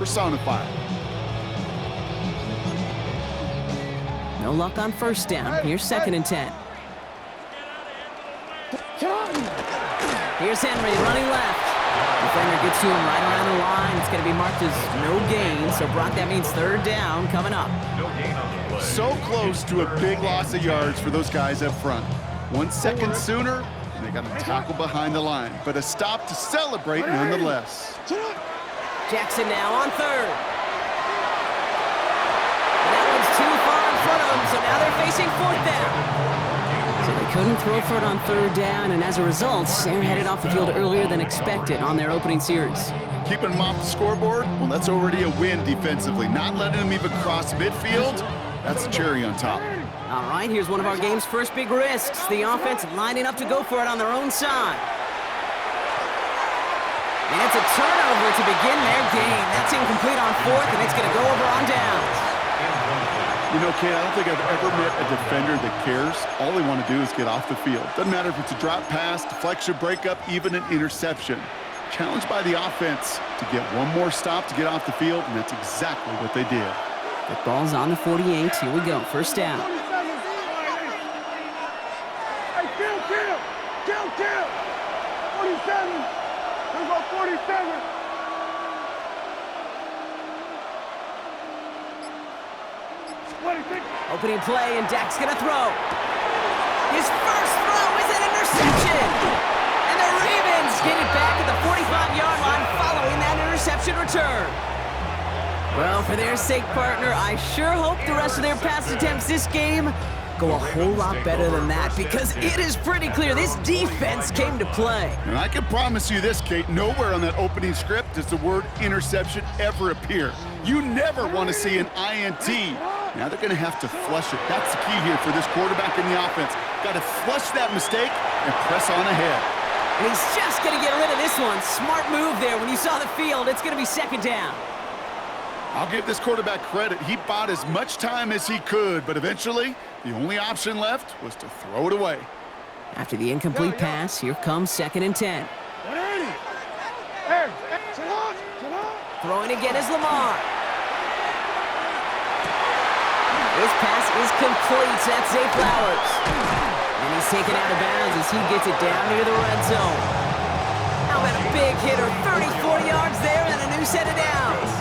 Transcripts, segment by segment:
personified. No luck on first down. Here's 2nd and 10. Here's Henry running left. Defender gets to him right around the line. It's going to be marked as no gain. So, Brock, that means 3rd down coming up. So close to a big loss of yards for those guys up front. 1 second sooner, and they got a tackle behind the line. But a stop to celebrate nonetheless. Jackson now on 3rd. And that one's too far in front of them, so now they're facing 4th down. So they couldn't throw for it on 3rd down, and as a result, they're headed off the field earlier than expected on their opening series. Keeping them off the scoreboard? Well, that's already a win defensively. Not letting them even cross midfield, that's a cherry on top. All right, here's one of our game's first big risks. The offense lining up to go for it on their own side. And it's a turnover to begin their game. That's incomplete on 4th, and it's going to go over on downs. You know, Kate, I don't think I've ever met a defender that cares. All they want to do is get off the field. Doesn't matter if it's a drop pass, deflection, breakup, even an interception. Challenged by the offense to get one more stop to get off the field, and that's exactly what they did. The ball's on the 48. Here we go. First down. Hey, kill. 47. Let's go 47. Opening play, and Dak's going to throw. His first throw is an interception. And the Ravens get it back at the 45-yard line following that interception return. Well, for their sake, partner, I sure hope the rest of their pass attempts this game go a whole lot better than that, because it is pretty clear this defense came to play. And I can promise you this, Kate, nowhere on that opening script does the word interception ever appear. You never want to see an INT. Now they're going to have to flush it. That's the key here for this quarterback in the offense. Got to flush that mistake and press on ahead. And he's just going to get rid of this one. Smart move there. When you saw the field, it's going to be 2nd down. I'll give this quarterback credit. He bought as much time as he could, but eventually the only option left was to throw it away. After the incomplete pass, here comes 2nd and 10. Throwing again is Lamar. This pass is complete. That's Zay Flowers. And he's taken out of bounds as he gets it down near the red zone. How about a big hitter? 30-40 yards there and a new set of downs.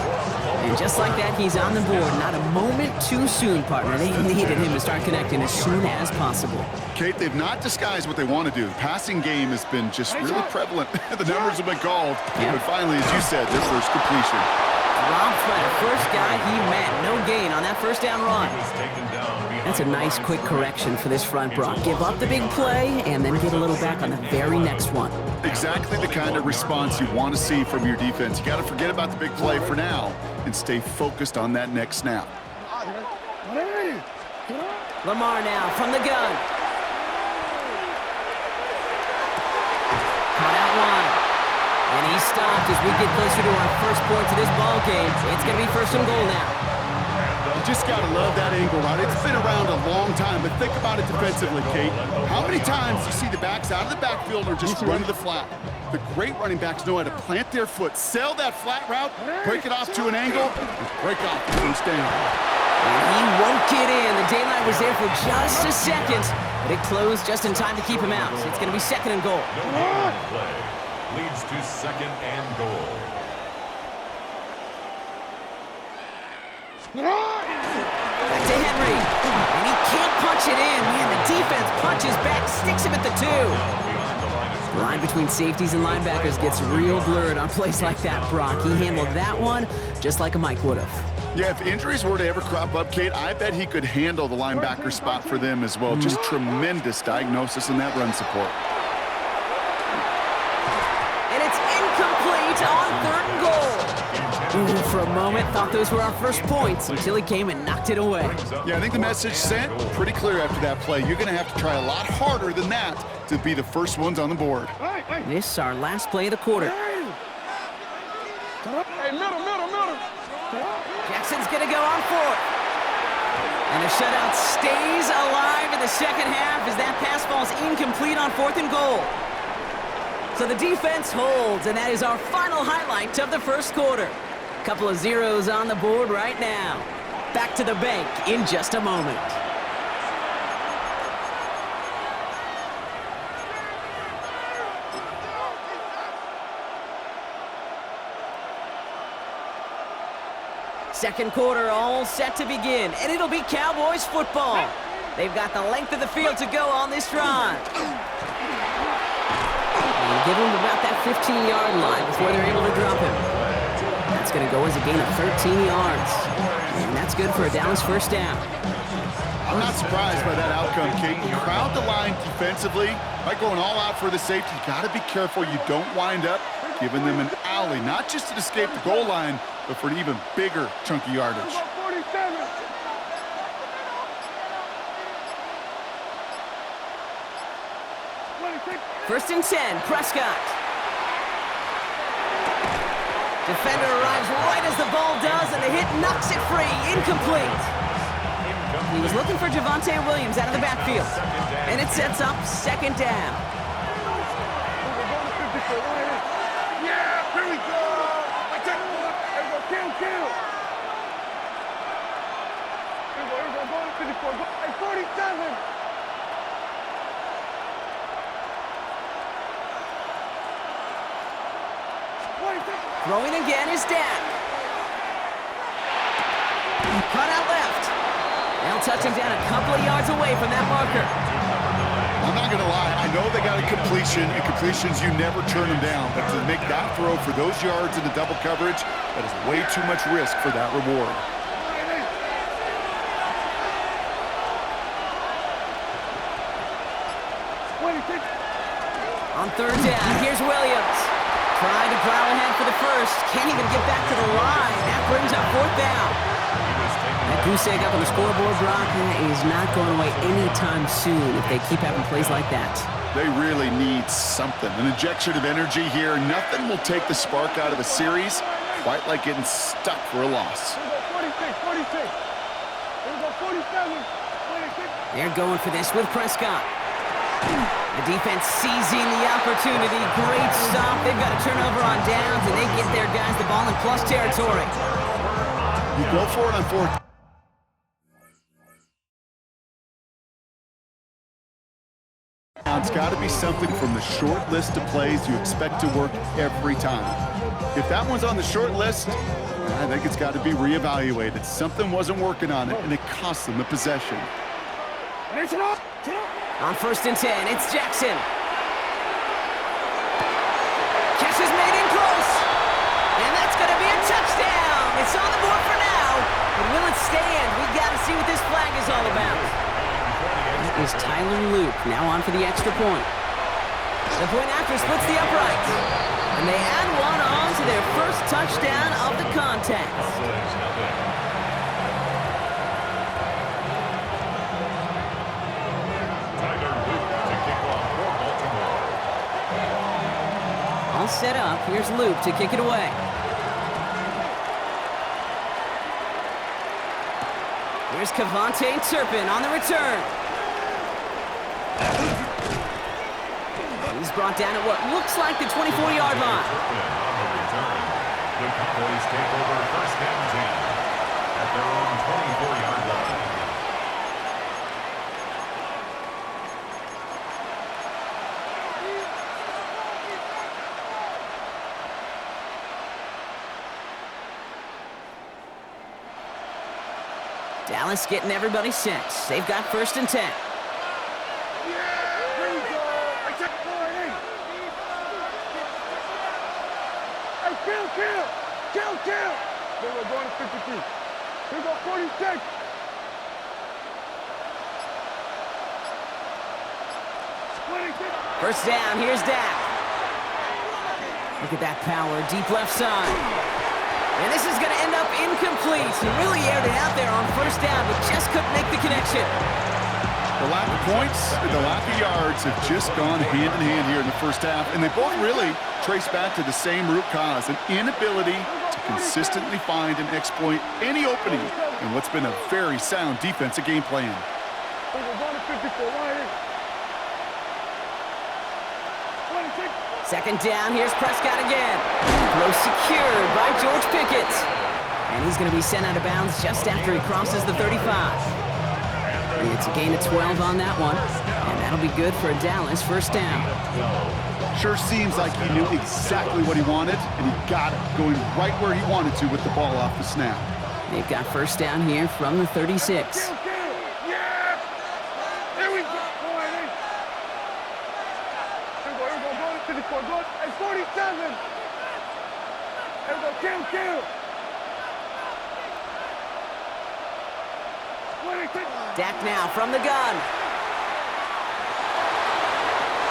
And just like that, he's on the board. Not a moment too soon, partner. They needed him to start connecting as soon as possible. Kate, they've not disguised what they want to do. The passing game has been just really prevalent. The numbers have been called. Yeah. But finally, as you said, their first completion. Dropped by the first guy he met. No gain on that first down run. That's a nice quick correction for this front, Brock. Give up the big play and then get a little back on the very next one. Exactly the kind of response you want to see from your defense. You got to forget about the big play for now and stay focused on that next snap. Lamar now from the gun. Caught out one. And he stopped as we get closer to our first points of this ball game. It's going to be 1st and goal now. You just got to love that angle route. It's been around a long time, but think about it defensively, Kate. How many times do you see the backs out of the backfield or just run to the flat? The great running backs know how to plant their foot, sell that flat route, break it off to an angle, and break off the first down. And he won't get in. The daylight was there for just a second, but it closed just in time to keep him out. So it's going to be 2nd and goal. Leads to 2nd and goal. Back to Henry. And he can't punch it in. Man, the defense punches back, sticks him at the 2. The line between safeties and linebackers gets real blurred on plays like that, Brock. He handled that one just like a Mike would have. Yeah, if injuries were to ever crop up, Kate, I bet he could handle the linebacker spot for them as well. Just tremendous diagnosis in that run support. On 3rd and goal. Ooh, for a moment, thought those were our first points until he came and knocked it away. Yeah, I think the message sent pretty clear after that play. You're going to have to try a lot harder than that to be the first ones on the board. This is our last play of the quarter. Hey, middle. Jackson's going to go on 4th. And the shutout stays alive in the second half as that pass falls incomplete on 4th and goal. So the defense holds, and that is our final highlight of the first quarter. couple of zeros on the board right now. Back to the bank in just a moment. Second quarter all set to begin, and it'll be Cowboys football. They've got the length of the field to go on this drive. And give them about that 15-yard line before they're able to drop him. That's going to go as a gain of 13 yards. And that's good for a Dallas first down. I'm not surprised by that outcome, Kate. You crowd the line defensively by going all out for the safety. You got to be careful you don't wind up giving them an alley, not just to escape the goal line, but for an even bigger chunk of yardage. 47. First and 10, Prescott. Defender arrives right as the ball does, and the hit knocks it free. Incomplete. He was looking for Javonte Williams out of the backfield. And it sets up second down. Yeah, here we go. I take one. There we go. Kill. Here we go. Go to 54. Go. Hey, 47. Throwing again is Dak. Cut out left. They'll touch him down a couple of yards away from that marker. I'm not going to lie. I know they got a completion, and completions, you never turn them down. But to make that throw for those yards in the double coverage, that is way too much risk for that reward. On third down, here's Williams. Trying to plow ahead for the first. Can't even get back to the line. That brings up fourth down. That goose egg up on the scoreboard, Brock, is not going away anytime soon if they keep having plays like that. They really need something. An injection of energy here. Nothing will take the spark out of a series quite like getting stuck for a loss. 46. Here we go, 47. 26. They're going for this with Prescott. The defense seizing the opportunity. Great stop. They've got a turnover on downs, and they get their guys the ball in plus territory. You go for it on fourth. It's got to be something from the short list of plays you expect to work every time. If that one's on the short list, I think it's got to be reevaluated. Something wasn't working on it, and it cost them the possession. On first and 10, it's Jackson. Catch is made in close. And that's going to be a touchdown. It's on the board for now. But will it stand? We got to see what this flag is all about. That is Tyler Luke now on for the extra point. The point after splits the uprights. And they add one on to their first touchdown of the contest. All set up. Here's Luke to kick it away. Here's Kevontae Turpin on the return. He's brought down at what looks like the 24-yard line. The Cowboys take over first and 10 at their own 24-yard line. Dallas getting everybody set. They've got first and 10. Kill. Then we're going to 53. Here we go, 46. First down, here's Dak. Look at that power, deep left side. And this is going to end up incomplete. He really aired it out there on first down, but just couldn't make the connection. The lack of points and the lack of yards have just gone hand in hand here in the first half, and they both really trace back to the same root cause, an inability to consistently find and exploit any opening in what's been a very sound defensive game plan. We're going to 54. Second down, here's Prescott again. Throw secured by George Pickett. And he's going to be sent out of bounds just after he crosses the 35. It's a gain of 12 on that one. And that'll be good for a Dallas first down. Sure seems like he knew exactly what he wanted, and he got it, going right where he wanted to with the ball off the snap. They've got first down here from the 36. Yeah! There we go! Here we go, go to 54, go at 47! There we go, kill! Dak now from the gun.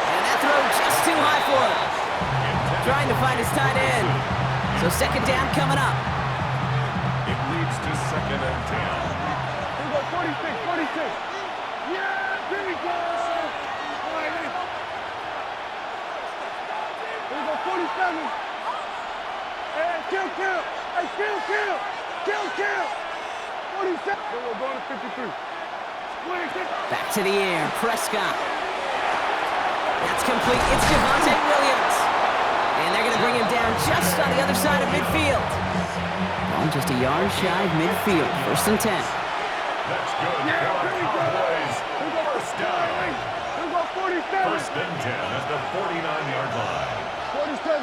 And that throw just too high for him. Trying to find his tight end. So second down coming up. It leads to second and 10. Here we go, 46. Yeah, here we go. Here we go, 47. And kill. Hey, kill. 47. Then we're going to 53. 26. Back to the air, Prescott. That's complete. It's Javonte Williams. And they're going to bring him down just on the other side of midfield. Just a yard shy of midfield. First and 10. That's good. Yeah, here we go. Boys. First down. Here we go, 47. First and 10 at the 49-yard line. 47.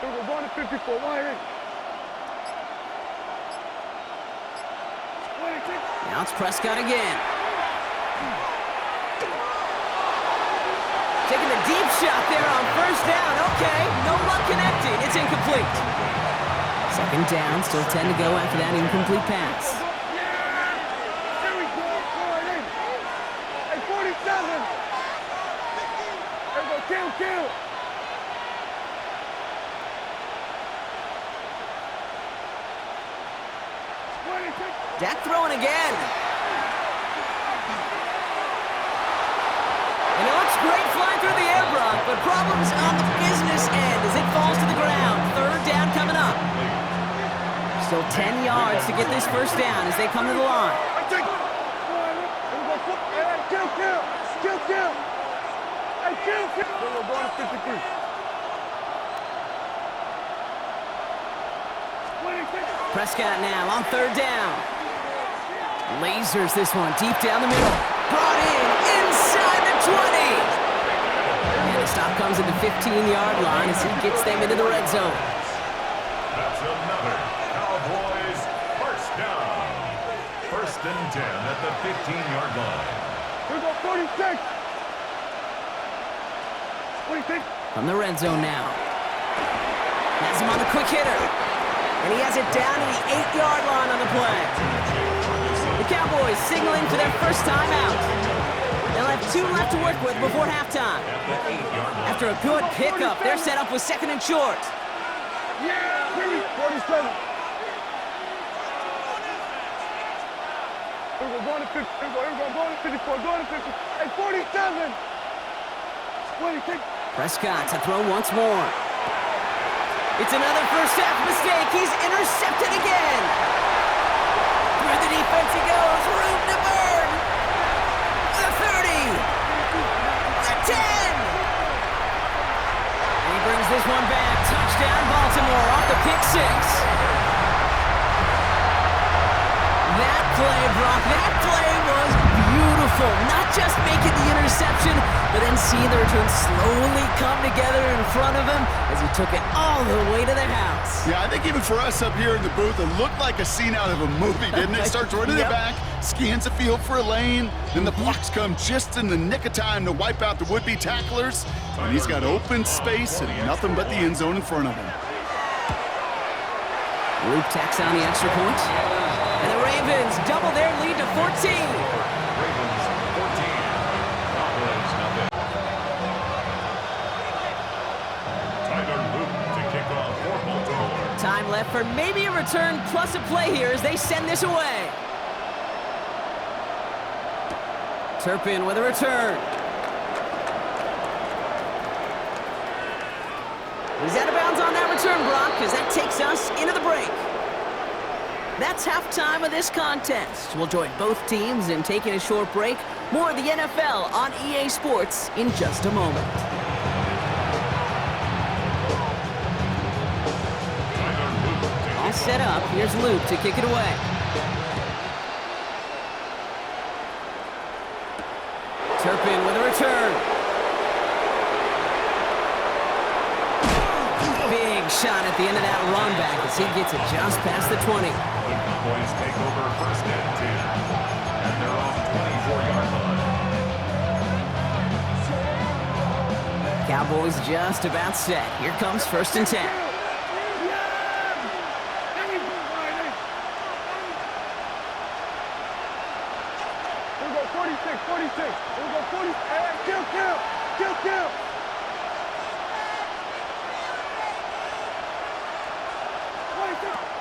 Here we go, going to 54. 26. Now it's Prescott again. Taking a deep shot there on first down. Okay, no luck connecting. It's incomplete. Second down, still 10 to go after that incomplete pass. Here we go. Hey, 47. Here we go, kill. Dak throwing again. And it looks great flying through the air, Brock, but problems on the business end as it falls to the ground. Third down coming up. Still 10 yards to get this first down as they come to the line. Kill. Hey, kill. Then we're going to 53. 26. Prescott now on third down. Lasers this one deep down the middle. Brought in inside the 20. And the stop comes at the 15-yard line as he gets them into the red zone. That's another Cowboys first down. First and 10 at the 15-yard line. Here we go, 46. 26. From the red zone now. Has him on the quick hitter. And he has it down to the 8-yard line on the play. The Cowboys signaling for their first time out. They'll have 2 left to work with before halftime. After a good pickup, they're set up with second and short. Yeah, 47. Here we go, going to 50. Here we go, going to 54, going to 50. Hey, 47. 26. Prescott to throw once more. It's another first half mistake. He's intercepted again. Through the defense he goes. Room to burn. The 30. The 10. And he brings this one back. Touchdown Baltimore off the pick six. That play, Brock, that play was beautiful. Not just making the interception, but then seeing the return slowly come together in front of him as he took it all the way to the house. Yeah, I think even for us up here in the booth, it looked like a scene out of a movie, didn't it? Starts running Yep. it back, scans the field for a lane, then the blocks come just in the nick of time to wipe out the would-be tacklers, and he's got open space and nothing but the end zone in front of him. Luke tacks on the extra point. And the Ravens double their lead to 14. Ravens 14. Cowboys nothing. Tyler Luke to kick off for Baltimore. Time left for maybe a return plus a play here as they send this away. Turpin with a return. He's out of bounds on that return, Brock, because that takes us into the break. That's halftime of this contest. We'll join both teams in taking a short break. More of the NFL on EA Sports in just a moment. All set up. Here's Luke to kick it away. Turpin with a return. Big shot at the end of that run back as he gets it just past the 20. The Cowboys take over first and 10. And they're off 24-yard line. Cowboys just about set. Here comes first and 10. Here we go, 46, 46. Here we go, 40. Hey, kill.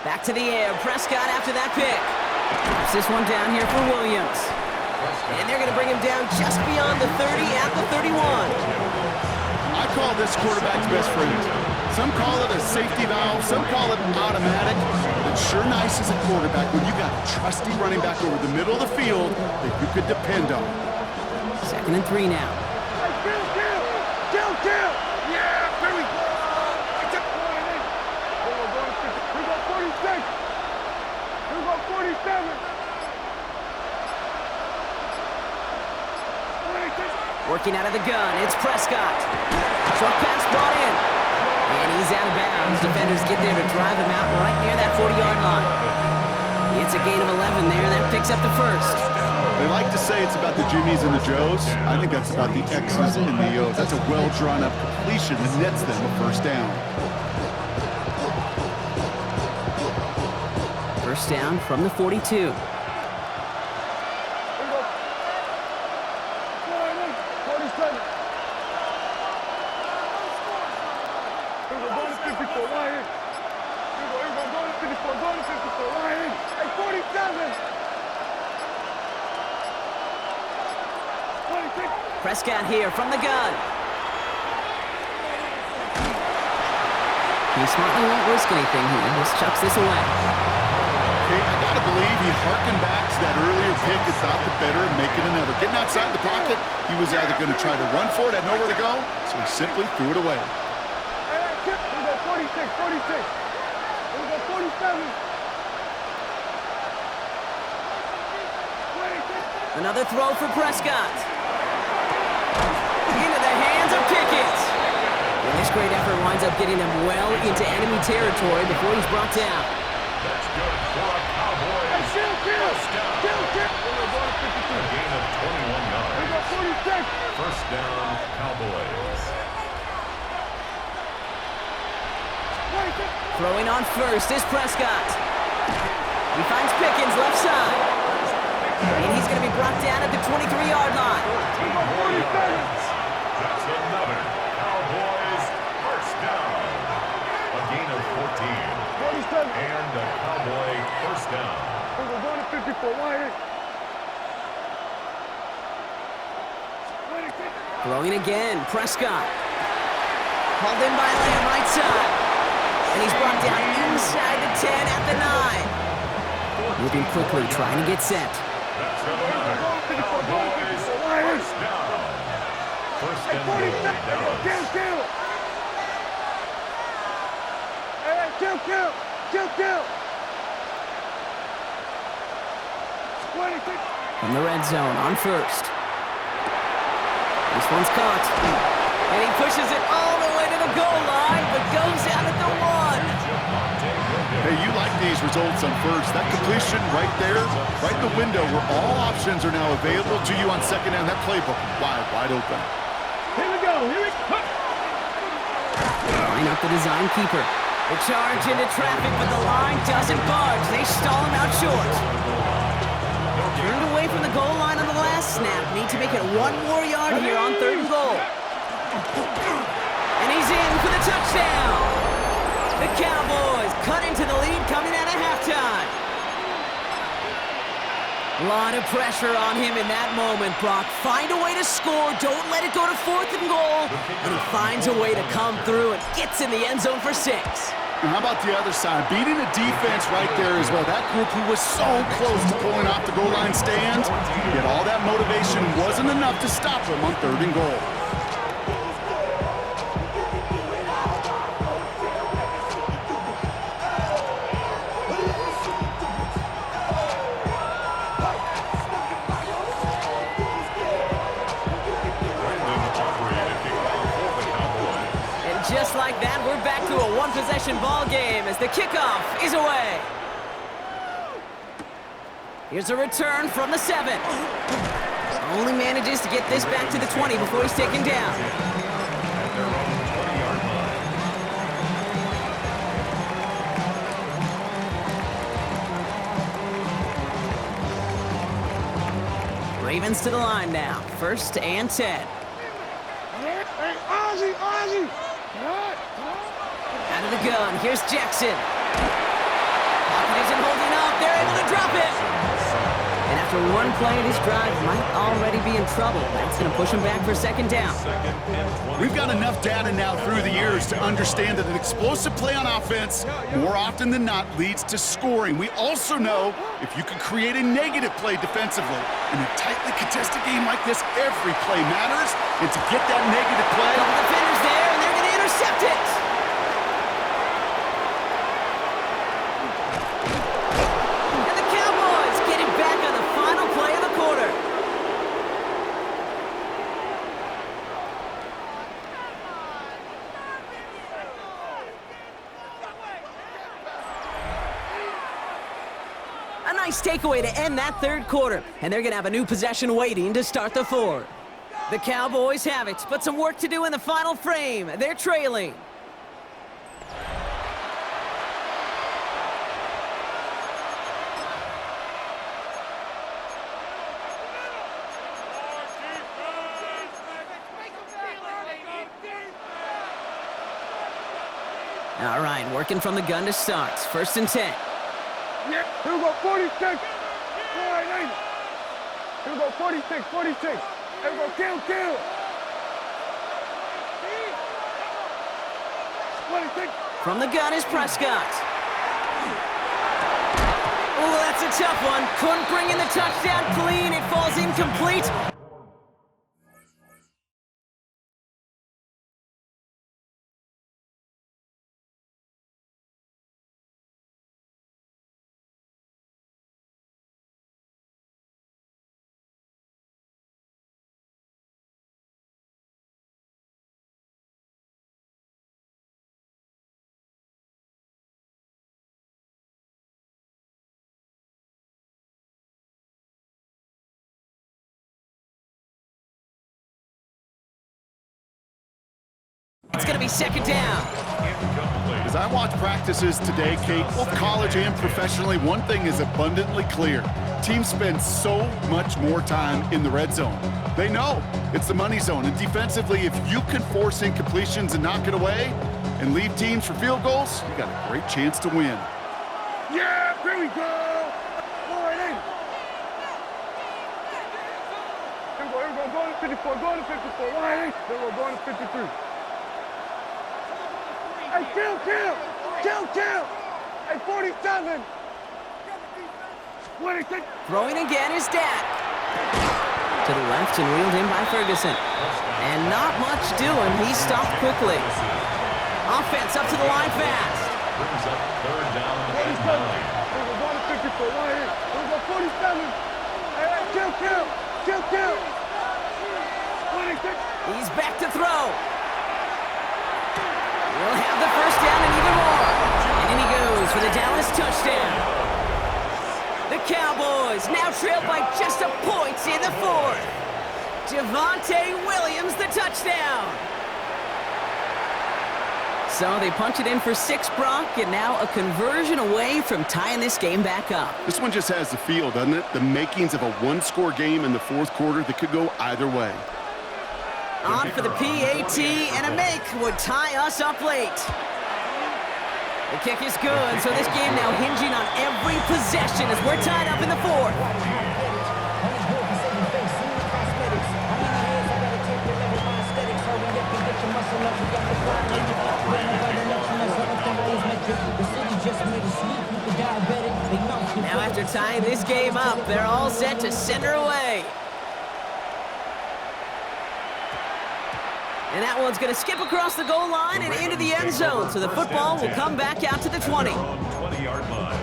Back to the air. Prescott after that pick. Drops this one down here for Williams. And they're going to bring him down just beyond the 30 at the 31. I call this quarterback's best friend. Some call it a safety valve, some call it automatic. But it's sure nice as a quarterback when you got a trusty running back over the middle of the field that you could depend on. 2nd and 3 now. Kill. Yeah, here we go. We got 46. We got 47. Working out of the gun, it's Prescott. Short pass brought in. And he's out of bounds. Defenders get there to drive him out right near that 40-yard line. It's a gain of 11 there. That picks up the first. They like to say it's about the Jimmies and the Joes. I think that's about the X's and the O's. That's a well-drawn-up completion that nets them a first down. First down from the 42. Prescott here from the gun. He smartly won't risk anything here. Just chucks this away. Okay, I gotta believe he harkened back to that earlier pick and thought the better and make it another. Getting outside the pocket, he was either going to try to run for it, had nowhere to go, so he simply threw it away. Here we go, 46. Here we go, 47. Another throw for Prescott. Into the hands of Pickett. And this great effort winds up getting them well into enemy territory before he's brought down. That's good for a Cowboys. First down. A gain of 21 yards. First down, Cowboys. Throwing on first is Prescott. He finds Pickens left side. And he's going to be brought down at the 23-yard line. 14 yards. That's another Cowboys first down. A gain of 14. And a Cowboy first down. We're going to 54. Throwing again, Prescott. Hauled in by Lamb, right side. And he's brought down inside the 10 at the 9. Moving quickly, trying to get set. That's another Cowboys first down. First and goal, Dallas. Kill. From the red zone on first. This one's caught. And he pushes it all the way to the goal line, but goes out at the 1. Hey, you like these results on first. That completion right there, right in the window where all options are now available to you on second down. That playbook wide open. Here we go. Line up the design keeper. The charge into traffic, but the line doesn't budge. They stall him out short. Turned away from the goal line on the last snap. Need to make it one more yard here on 3rd and goal. And he's in for the touchdown. The Cowboys cut into the lead coming out of halftime. A lot of pressure on him in that moment, Brock. Find a way to score. Don't let it go to 4th and goal. And he finds a way to come through and gets in the end zone for 6. And how about the other side? Beating the defense right there as well. That group who was so close to pulling off the goal line stand, yet all that motivation wasn't enough to stop them on 3rd and goal. Just like that, we're back to a one-possession ball game as the kickoff is away. Here's a return from the 7. Only manages to get this back to the 20 before he's taken down. Ravens to the line now. 1st and 10. Hey, Ozzie! Out of the gun, here's Jackson. Pocket isn't holding up, they're able to drop it. And after one play of this drive, might already be in trouble. That's going to push him back for 2nd down. We've got enough data now through the years to understand that an explosive play on offense, more often than not, leads to scoring. We also know if you can create a negative play defensively. In a tightly contested game like this, every play matters. And to get that negative play... Couple defenders there, and they're going to intercept it. And the Cowboys get it back on the final play of the quarter. A nice takeaway to end that 3rd quarter, and they're going to have a new possession waiting to start the 4th. The Cowboys have it, but some work to do in the final frame. They're trailing. All right, working from the gun to start. 1st and 10. Yeah, here we go, 46. All right, 80. Here we go, 46. Here we go, kill. 26. From the gun is Prescott. Oh, that's a tough one. Couldn't bring in the touchdown clean. It falls incomplete. It's going to be 2nd down. As I watch practices today, Kate, both college and professionally, one thing is abundantly clear. Teams spend so much more time in the red zone. They know it's the money zone. And defensively, if you can force incompletions and knock it away and leave teams for field goals, you got a great chance to win. Yeah, here we go. All right, 80. Here we go, going to 54, going to 54. All right, 80. Then we're going to 53. Hey, kill! Hey, 47! 26! Throwing again is Dak. To the left and wheeled in by Ferguson. And not much doing. He stopped quickly. Offense up to the line fast. Brings up 3rd down and 9. We're going to 54. Right here. We're going 47. Hey, kill! 26! He's back to throw. We'll have the 1st down and even more. And in he goes for the Dallas touchdown. The Cowboys now trail by just a point in the 4th. Javonte Williams, the touchdown. So they punch it in for 6, Brock, and now a conversion away from tying this game back up. This one just has the feel, doesn't it? The makings of a one-score game in the 4th quarter that could go either way. On for the PAT, and a make would tie us up late. The kick is good, so this game now hinging on every possession as we're tied up in the 4th. Now after tying this game up, they're all set to send her away. And that one's going to skip across the goal line and into the end zone. So the football will come back out to the 20. 20-yard line.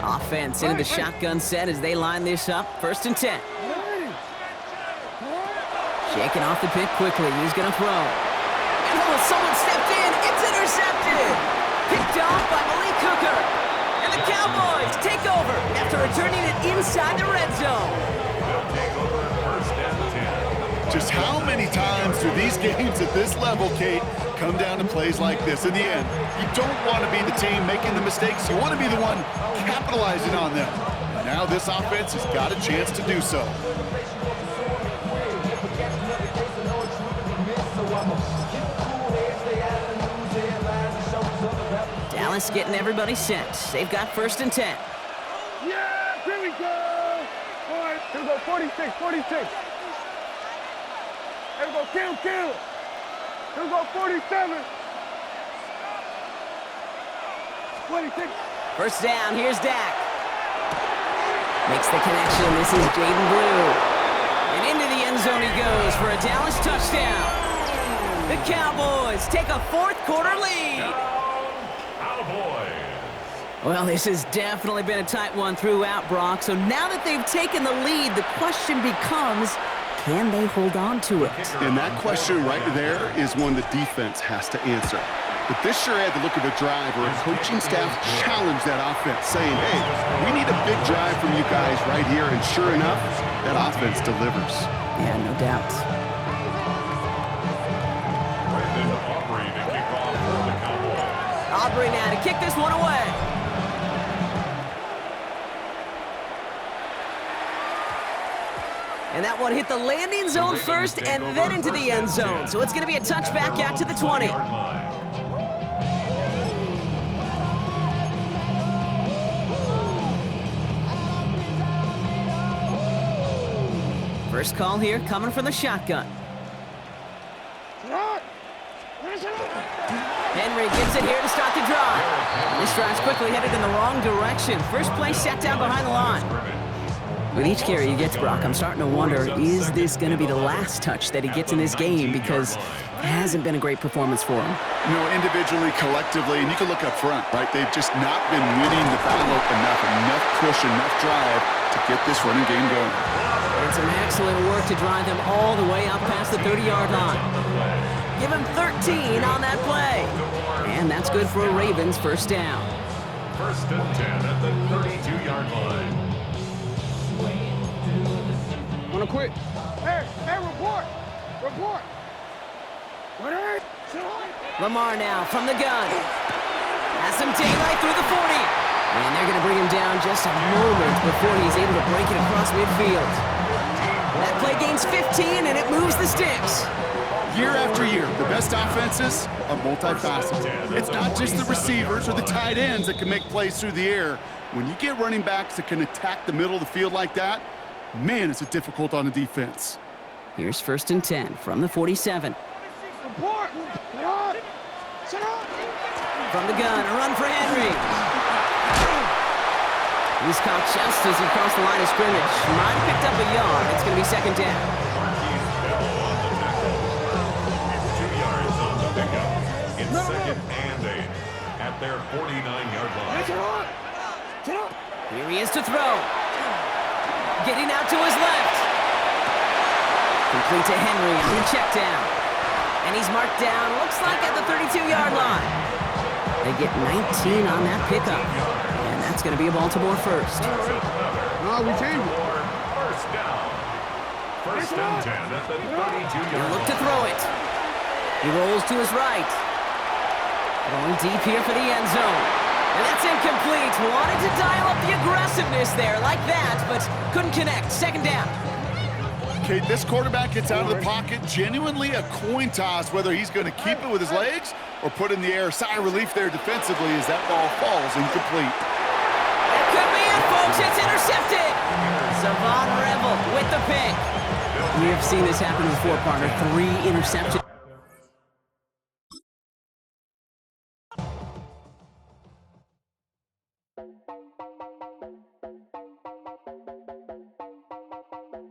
Offense into the shotgun set as they line this up. 1st and 10. Shaking off the pick quickly. He's going to throw. And someone stepped in. It's intercepted. Picked off by Malik Hooker. And the Cowboys take over after returning it inside the red zone. They'll take over 1st and 10. Just how many times do these games at this level, Kate, come down to plays like this? In the end, you don't want to be the team making the mistakes. You want to be the one capitalizing on them. And now this offense has got a chance to do so. Dallas getting everybody set. They've got 1st and 10. Yeah, here we go. All right, here we go, 46, 46. Here we go, kill. Here we go, 47. 26. 1st down, here's Dak. Makes the connection, this is Jaden Blue. And into the end zone he goes for a Dallas touchdown. The Cowboys take a 4th quarter lead. Cowboys. Well, this has definitely been a tight one throughout, Brock. So now that they've taken the lead, the question becomes, can they hold on to it? And that question right there is one the defense has to answer. But this sure had the look of a drive where a coaching staff challenged that offense, saying, hey, we need a big drive from you guys right here. And sure enough, that offense delivers. Yeah, no doubt. Aubrey to kick off for the Cowboys. Aubrey now to kick this one away. And that one hit the landing zone first and then into the end zone. So it's going to be a touchback out to the 20. First call here coming from the shotgun. Henry gets it here to start the drive. This drive's quickly headed in the wrong direction. First play set down behind the line. With each carry he gets, Brock, I'm starting to wonder, is this going to be the last touch that he gets in this game? Because it hasn't been a great performance for him. You know, individually, collectively, and you can look up front, right? They've just not been winning the battle enough push, enough drive to get this running game going. And some excellent work to drive them all the way up past the 30-yard line. Give him 13 on that play. And that's good for a Ravens 1st down. 1st and 10 at the 32-yard line. Wanna quit? Hey, report! Lamar now from the gun. Has some daylight through the 40. And they're going to bring him down just a moment before he's able to break it across midfield. That play gains 15, and it moves the sticks. Year after year, the best offenses are multifaceted. It's not just the receivers or the tight ends that can make plays through the air. When you get running backs that can attack the middle of the field like that, man, is it difficult on the defense. Here's 1st and 10 from the 47. Report! From the gun, a run for Henry. He's caught just as he crossed the line of scrimmage. Might have picked up a yard. It's going to be 2nd down. 2 yards on the pickup. It's 2nd and 8 at their 49-yard line. Here he is to throw. Getting out to his left. Complete to Henry on the check down. And he's marked down, looks like at the 32-yard line. They get 19 on that pickup. And that's going to be a Baltimore 1st. No, we changed it. 1st down. 1st and 10 at the 32-yard He'll line. look to throw it. He rolls to his right. Going deep here for the end zone. And that's incomplete. Wanted to dial up the aggressiveness there like that, but couldn't connect. 2nd down. Okay, this quarterback gets out of the pocket, genuinely a coin toss whether he's going to keep it with his legs or put in the air. Sigh of relief there defensively as that ball falls incomplete. It could be it, folks. It's intercepted. Savon Revel with the pick. We have seen this happen before, partner. 3 interceptions.